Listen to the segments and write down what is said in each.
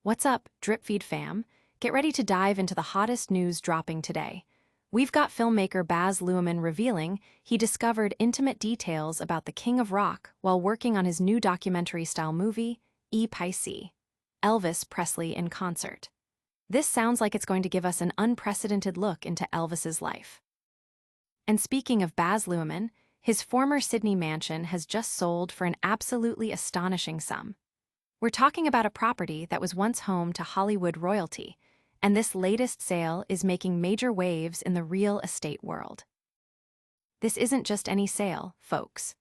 What's up, Drip Feed fam? Get ready to dive into the hottest news dropping today. We've got filmmaker Baz Luhrmann revealing he discovered intimate details about the King of Rock while working on his new documentary-style movie, Elvis Presley in Concert. This sounds like it's going to give us an unprecedented look into Elvis's life. And speaking of Baz Luhrmann, his former Sydney mansion has just sold for an absolutely astonishing sum. We're talking about a property that was once home to Hollywood royalty, and this latest sale is making major waves in the real estate world. This isn't just any sale, folks.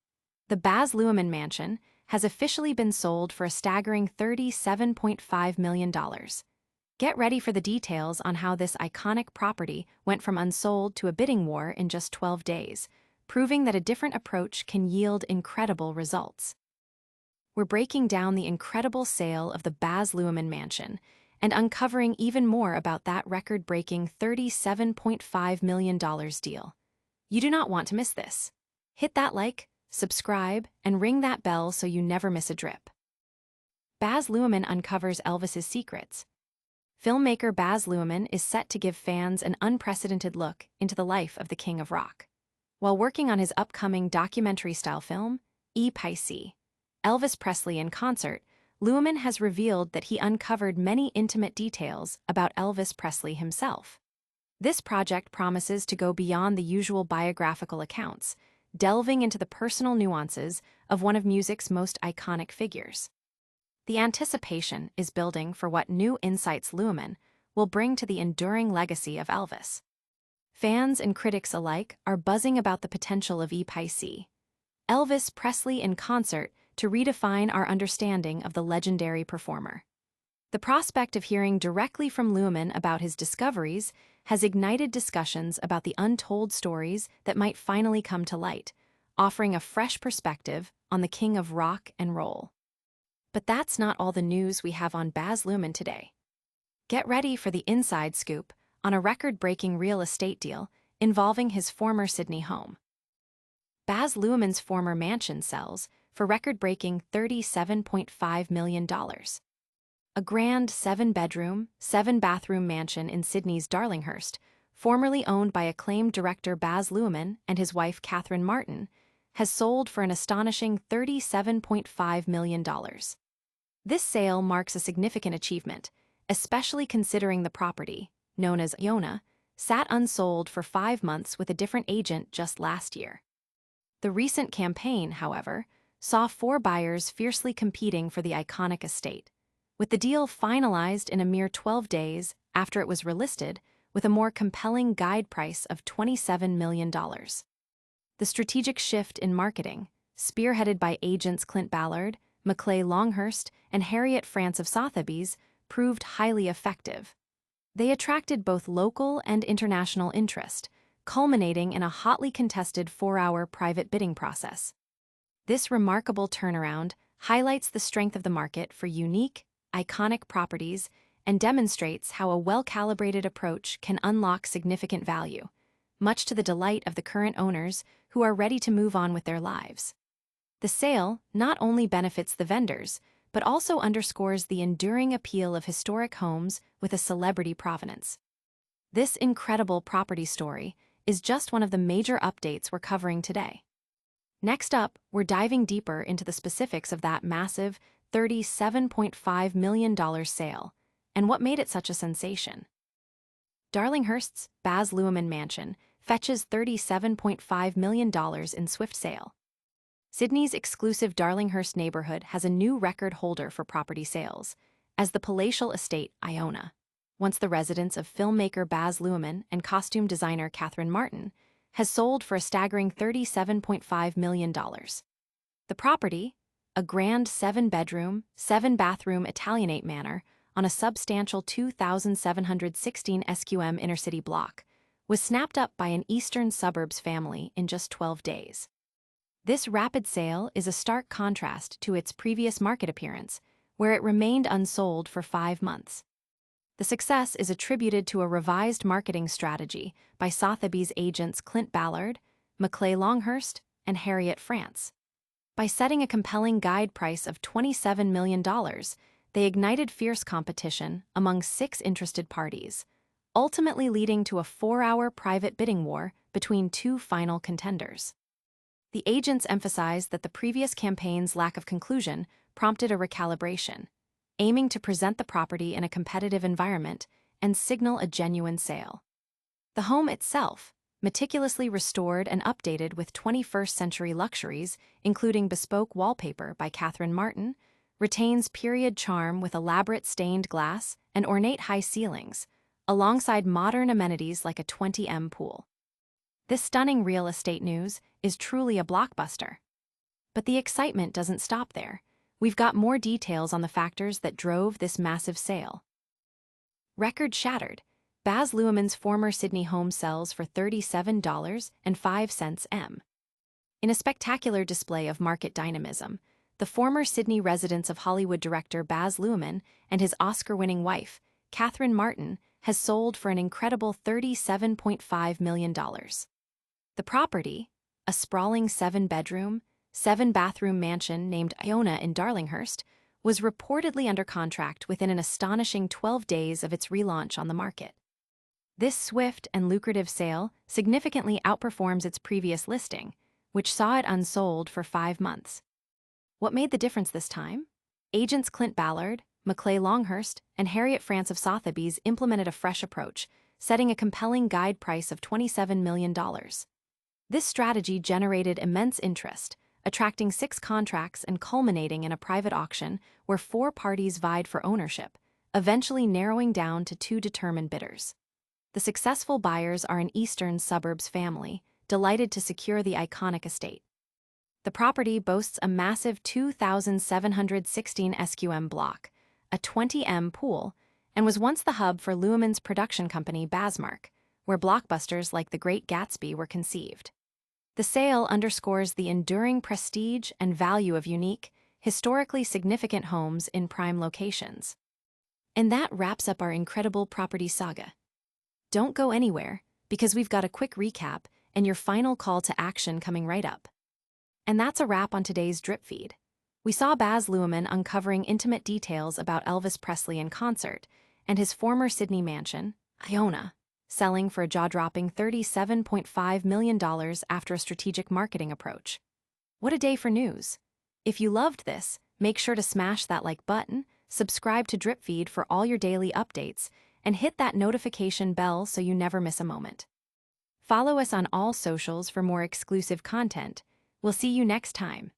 The Baz Luhrmann mansion has officially been sold for a staggering $37.5 million. Get ready for the details on how this iconic property went from unsold to a bidding war in just 12 days, proving that a different approach can yield incredible results. We're breaking down the incredible sale of the Baz Luhrmann mansion and uncovering even more about that record-breaking $37.5 million deal. You do not want to miss this. Hit that like, subscribe, and ring that bell so you never miss a drip. Baz Luhrmann uncovers Elvis's secrets. Filmmaker Baz Luhrmann is set to give fans an unprecedented look into the life of the King of Rock. While working on his upcoming documentary-style film, Elvis Presley in Concert, Luhrmann has revealed that he uncovered many intimate details about Elvis Presley himself. This project promises to go beyond the usual biographical accounts, delving into the personal nuances of one of music's most iconic figures. The anticipation is building for what new insights Luhrmann will bring to the enduring legacy of Elvis. Fans and critics alike are buzzing about the potential of Elvis Presley in Concert to redefine our understanding of the legendary performer. The prospect of hearing directly from Luhrmann about his discoveries has ignited discussions about the untold stories that might finally come to light, offering a fresh perspective on the King of Rock and Roll. But that's not all the news we have on Baz Luhrmann today. Get ready for the inside scoop on a record-breaking real estate deal involving his former Sydney home. Baz Luhrmann's former mansion sells for record-breaking $37.5 million. A grand 7-bedroom, 7-bathroom mansion in Sydney's Darlinghurst, formerly owned by acclaimed director Baz Luhrmann and his wife Catherine Martin, has sold for an astonishing $37.5 million. This sale marks a significant achievement, especially considering the property, known as Iona, sat unsold for 5 months with a different agent just last year. The recent campaign, however, saw 4 buyers fiercely competing for the iconic estate, with the deal finalized in a mere 12 days after it was relisted with a more compelling guide price of $27 million. The strategic shift in marketing, spearheaded by agents Clint Ballard, Maclay Longhurst, and Harriet France of Sotheby's, proved highly effective. They attracted both local and international interest, culminating in a hotly contested 4-hour private bidding process. This remarkable turnaround highlights the strength of the market for unique, iconic properties and demonstrates how a well-calibrated approach can unlock significant value, much to the delight of the current owners who are ready to move on with their lives. The sale not only benefits the vendors, but also underscores the enduring appeal of historic homes with a celebrity provenance. This incredible property story is just one of the major updates we're covering today. Next up, we're diving deeper into the specifics of that massive $37.5 million sale and what made it such a sensation. Darlinghurst's Baz Luhrmann mansion fetches $37.5 million in swift sale. Sydney's exclusive Darlinghurst neighborhood has a new record holder for property sales, as the palatial estate Iona, once the residence of filmmaker Baz Luhrmann and costume designer Catherine Martin, has sold for a staggering $37.5 million. The property, a grand 7-bedroom, 7-bathroom Italianate manor on a substantial 2,716 SQM inner-city block, was snapped up by an eastern suburbs family in just 12 days. This rapid sale is a stark contrast to its previous market appearance, where it remained unsold for 5 months. The success is attributed to a revised marketing strategy by Sotheby's agents Clint Ballard, Maclay Longhurst, and Harriet France. By setting a compelling guide price of $27 million, they ignited fierce competition among 6 interested parties, ultimately leading to a 4-hour private bidding war between 2 final contenders. The agents emphasized that the previous campaign's lack of conclusion prompted a recalibration, aiming to present the property in a competitive environment and signal a genuine sale. The home itself, meticulously restored and updated with 21st-century luxuries, including bespoke wallpaper by Catherine Martin, retains period charm with elaborate stained glass and ornate high ceilings, alongside modern amenities like a 20M pool. This stunning real estate news is truly a blockbuster. But the excitement doesn't stop there. We've got more details on the factors that drove this massive sale. Record shattered. Baz Luhrmann's former Sydney home sells for $37.05 m. In a spectacular display of market dynamism, the former Sydney residence of Hollywood director Baz Luhrmann and his Oscar-winning wife, Catherine Martin, has sold for an incredible $37.5 million. The property, a sprawling 7-bedroom, 7-bathroom mansion named Iona in Darlinghurst, was reportedly under contract within an astonishing 12 days of its relaunch on the market. This swift and lucrative sale significantly outperforms its previous listing, which saw it unsold for 5 months. What made the difference this time? Agents Clint Ballard, Maclay Longhurst, and Harriet France of Sotheby's implemented a fresh approach, setting a compelling guide price of $27 million. This strategy generated immense interest, attracting 6 contracts and culminating in a private auction where 4 parties vied for ownership, eventually narrowing down to 2 determined bidders. The successful buyers are an eastern suburbs family, delighted to secure the iconic estate. The property boasts a massive 2,716 SQM block, a 20M pool, and was once the hub for Luhrmann's production company Bazmark, where blockbusters like The Great Gatsby were conceived. The sale underscores the enduring prestige and value of unique, historically significant homes in prime locations. And that wraps up our incredible property saga. Don't go anywhere, because we've got a quick recap and your final call to action coming right up. And that's a wrap on today's drip feed. We saw Baz Luhrmann uncovering intimate details about Elvis Presley in concert and his former Sydney mansion, Iona, selling for a jaw-dropping $37.5 million after a strategic marketing approach. What a day for news. If you loved this, make sure to smash that like button, subscribe to Drip Feed for all your daily updates, and hit that notification bell so you never miss a moment. Follow us on all socials for more exclusive content. We'll see you next time.